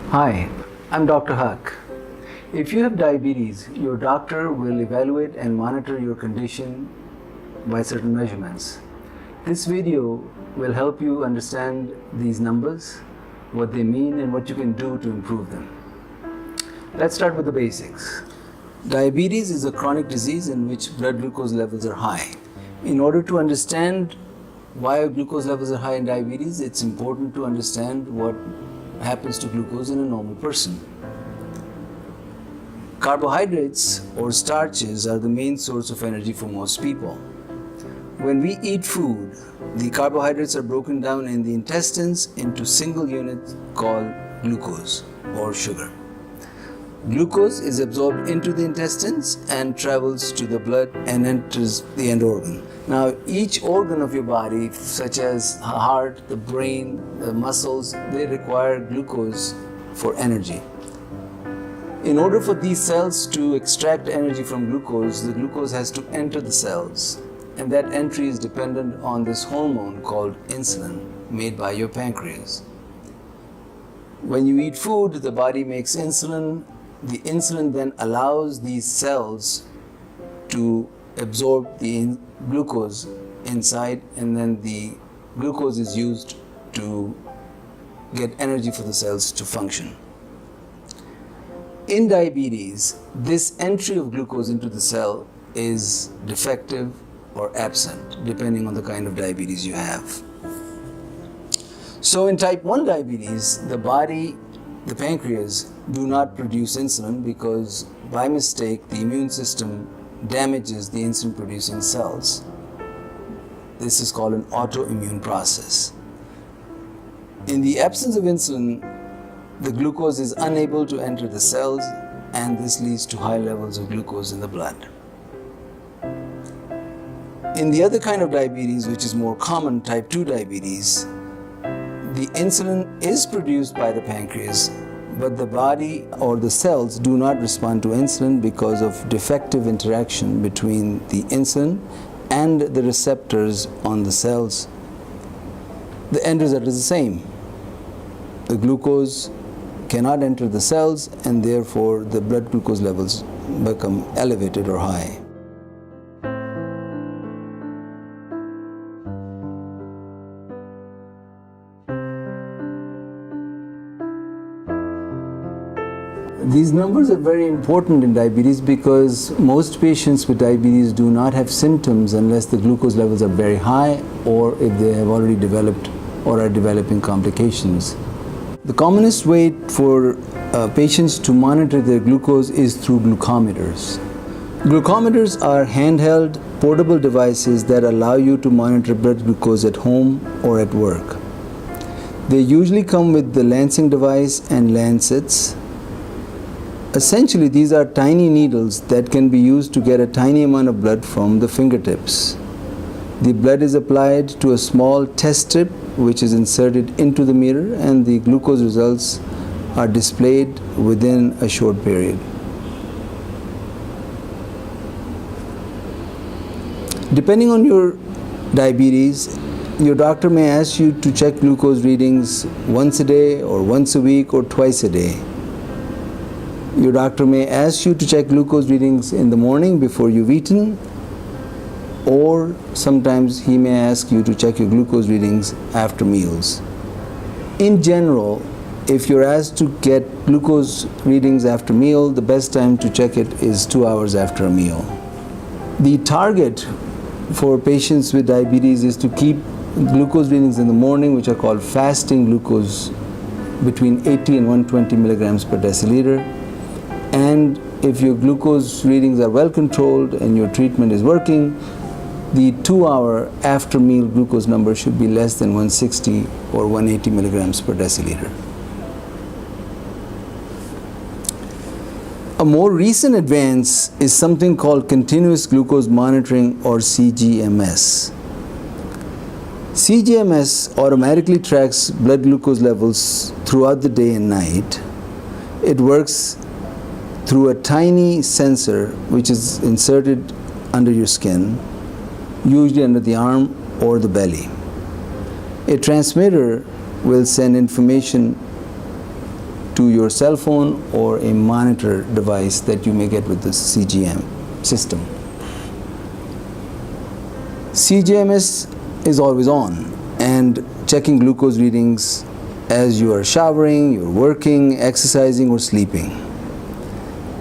Hi, I'm Dr. Haque. If you have diabetes, your doctor will evaluate and monitor your condition by certain measurements. This video will help you understand these numbers, what they mean, and what you can do to improve them. Let's start with the basics. Diabetes is a chronic disease in which blood glucose levels are high. In order to understand why glucose levels are high in diabetes, it's important to understand what happens to glucose in a normal person. Carbohydrates or starches are the main source of energy for most people. When we eat food, the carbohydrates are broken down in the intestines into single units called glucose or sugar. Glucose is absorbed into the intestines and travels to the blood and enters the end organ. Now, each organ of your body, such as the heart, the brain, the muscles, they require glucose for energy. In order for these cells to extract energy from glucose, the glucose has to enter the cells. And that entry is dependent on this hormone called insulin, made by your pancreas. When you eat food, the body makes insulin. The insulin then allows these cells to absorb the glucose inside, and then the glucose is used to get energy for the cells to function. In diabetes, this entry of glucose into the cell is defective or absent, depending on the kind of diabetes you have. So in type 1 diabetes, the body, the pancreas, do not produce insulin because by mistake the immune system damages the insulin producing cells. This is called an autoimmune process. In the absence of insulin, the glucose is unable to enter the cells, and this leads to high levels of glucose in the blood. In the other kind of diabetes, which is more common, type 2 diabetes, the insulin is produced by the pancreas, but the body or the cells do not respond to insulin because of defective interaction between the insulin and the receptors on the cells. The end result is the same. The glucose cannot enter the cells, and therefore the blood glucose levels become elevated or high. These numbers are very important in diabetes because most patients with diabetes do not have symptoms unless the glucose levels are very high or if they have already developed or are developing complications. The commonest way for patients to monitor their glucose is through glucometers. Glucometers are handheld, portable devices that allow you to monitor blood glucose at home or at work. They usually come with the lancing device and lancets. Essentially, these are tiny needles that can be used to get a tiny amount of blood from the fingertips. The blood is applied to a small test strip which is inserted into the mirror, and the glucose results are displayed within a short period. Depending on your diabetes, your doctor may ask you to check glucose readings once a day or once a week or twice a day. Your doctor may ask you to check glucose readings in the morning before you've eaten, or sometimes he may ask you to check your glucose readings after meals. In general, if you're asked to get glucose readings after meal, the best time to check it is 2 hours after a meal. The target for patients with diabetes is to keep glucose readings in the morning, which are called fasting glucose, between 80 and 120 milligrams per deciliter. And if your glucose readings are well controlled and your treatment is working, the 2-hour after meal glucose number should be less than 160 or 180 milligrams per deciliter. A more recent advance is something called continuous glucose monitoring, or CGMS. CGMS automatically tracks blood glucose levels throughout the day and night. It works through a tiny sensor which is inserted under your skin, usually under the arm or the belly. A transmitter will send information to your cell phone or a monitor device that you may get with the CGM system. CGMS is always on and checking glucose readings as you are showering, you're working, exercising, or sleeping.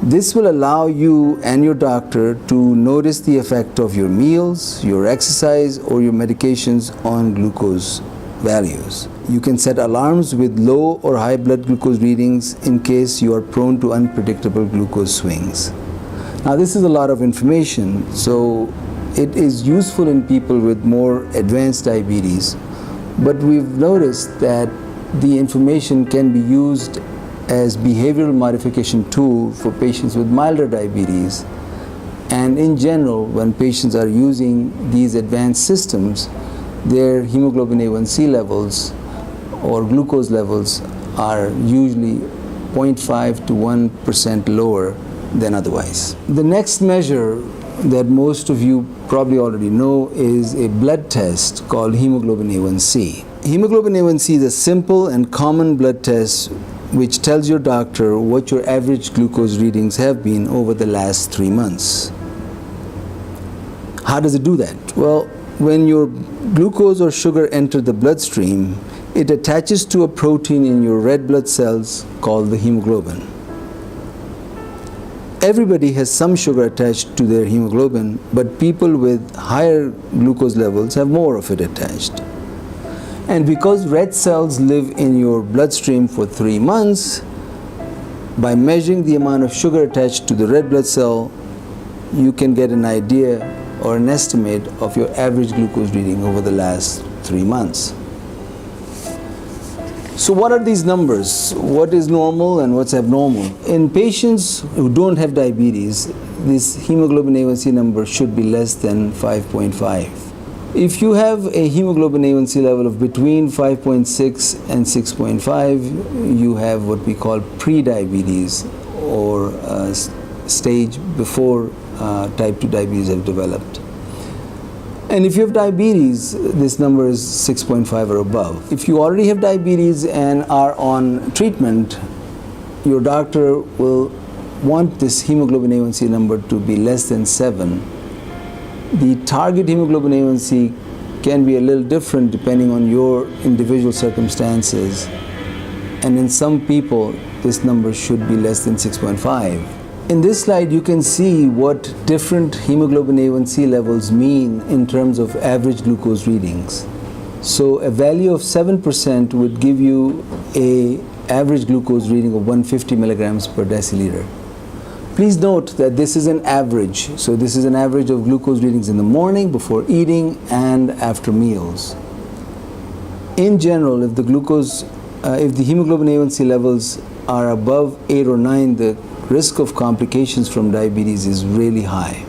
This will allow you and your doctor to notice the effect of your meals, your exercise, or your medications on glucose values. You can set alarms with low or high blood glucose readings in case you are prone to unpredictable glucose swings. Now, this is a lot of information, so it is useful in people with more advanced diabetes, but we've noticed that the information can be used as behavioral modification tool for patients with milder diabetes. And in general, when patients are using these advanced systems, their hemoglobin A1c levels or glucose levels are usually 0.5 to 1% lower than otherwise. The next measure that most of you probably already know is a blood test called hemoglobin A1c. Hemoglobin A1c is a simple and common blood test which tells your doctor what your average glucose readings have been over the last 3 months. How does it do that? Well, when your glucose or sugar enter the bloodstream, it attaches to a protein in your red blood cells called the hemoglobin. Everybody has some sugar attached to their hemoglobin, but people with higher glucose levels have more of it attached. And because red cells live in your bloodstream for 3 months, by measuring the amount of sugar attached to the red blood cell, you can get an idea or an estimate of your average glucose reading over the last 3 months. So what are these numbers? What is normal and what's abnormal? In patients who don't have diabetes, this hemoglobin A1c number should be less than 5.5. If you have a hemoglobin A1c level of between 5.6 and 6.5, you have what we call pre-diabetes, or stage before type 2 diabetes have developed. And if you have diabetes, this number is 6.5 or above. If you already have diabetes and are on treatment, your doctor will want this hemoglobin A1c number to be less than 7. The target hemoglobin A1c can be a little different depending on your individual circumstances, and in some people this number should be less than 6.5. In this slide you can see what different hemoglobin A1c levels mean in terms of average glucose readings. So a value of 7% would give you an average glucose reading of 150 milligrams per deciliter. Please note that this is an average. So this is an average of glucose readings in the morning, before eating, and after meals. In general, if the hemoglobin A1c levels are above 8 or 9, the risk of complications from diabetes is really high.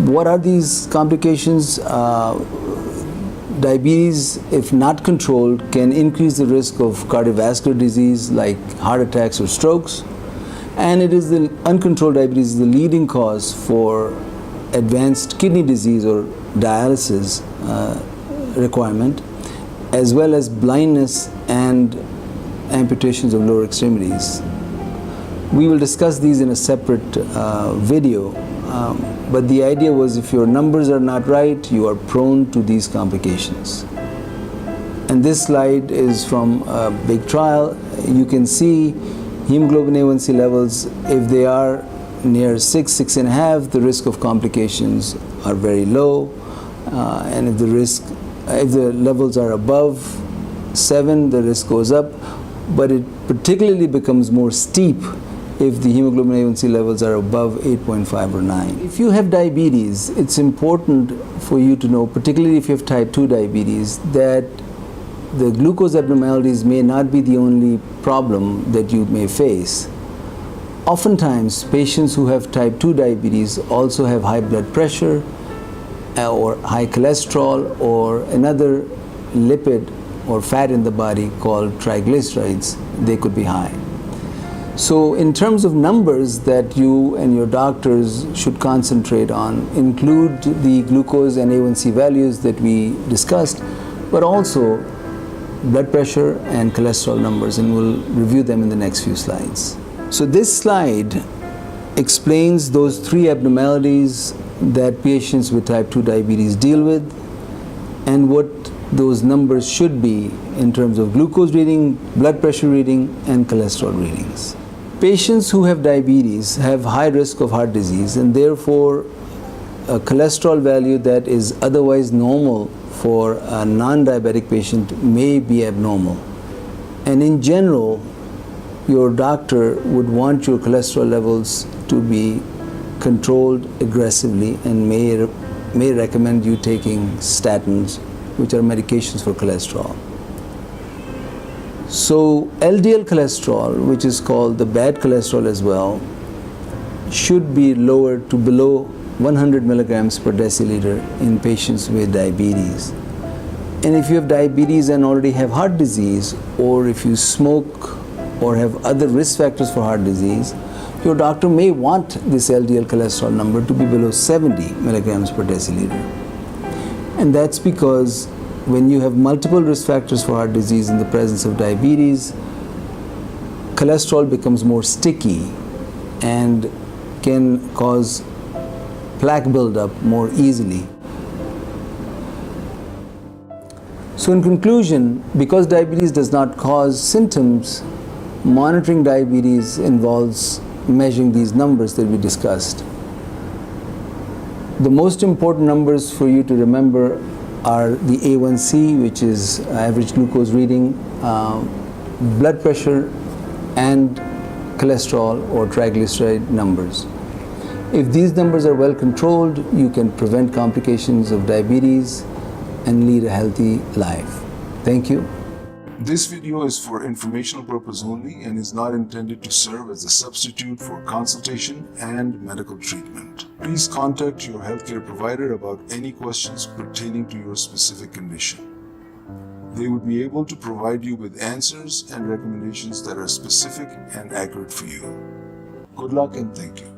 What are these complications? Diabetes, if not controlled, can increase the risk of cardiovascular disease like heart attacks or strokes. And it is the uncontrolled diabetes is the leading cause for advanced kidney disease or dialysis requirement, as well as blindness and amputations of lower extremities. We will discuss these in a separate video, but the idea was if your numbers are not right, you are prone to these complications. And this slide is from a big trial. You can see hemoglobin A1c levels, if they are near 6, 6.5, the risk of complications are very low, and if the levels are above 7, the risk goes up, but it particularly becomes more steep if the hemoglobin A1c levels are above 8.5 or 9. If you have diabetes, it's important for you to know, particularly if you have type 2 diabetes, that the glucose abnormalities may not be the only problem that you may face. Oftentimes, patients who have type 2 diabetes also have high blood pressure or high cholesterol or another lipid or fat in the body called triglycerides, they could be high. So in terms of numbers that you and your doctors should concentrate on, include the glucose and A1c values that we discussed, but also blood pressure and cholesterol numbers, and we'll review them in the next few slides. So this slide explains those three abnormalities that patients with type 2 diabetes deal with and what those numbers should be in terms of glucose reading, blood pressure reading, and cholesterol readings. Patients who have diabetes have high risk of heart disease, and therefore a cholesterol value that is otherwise normal for a non-diabetic patient may be abnormal. And in general, your doctor would want your cholesterol levels to be controlled aggressively and may recommend you taking statins, which are medications for cholesterol. So LDL cholesterol, which is called the bad cholesterol as well, should be lowered to below 100 milligrams per deciliter in patients with diabetes. And if you have diabetes and already have heart disease, or if you smoke or have other risk factors for heart disease, your doctor may want this LDL cholesterol number to be below 70 milligrams per deciliter. And that's because when you have multiple risk factors for heart disease in the presence of diabetes, cholesterol becomes more sticky and can cause plaque buildup more easily. So in conclusion, because diabetes does not cause symptoms, monitoring diabetes involves measuring these numbers that we discussed. The most important numbers for you to remember are the A1c, which is average glucose reading, blood pressure, and cholesterol or triglyceride numbers. If these numbers are well controlled, you can prevent complications of diabetes and lead a healthy life. Thank you. This video is for informational purpose only and is not intended to serve as a substitute for consultation and medical treatment. Please contact your healthcare provider about any questions pertaining to your specific condition. They would be able to provide you with answers and recommendations that are specific and accurate for you. Good luck and thank you.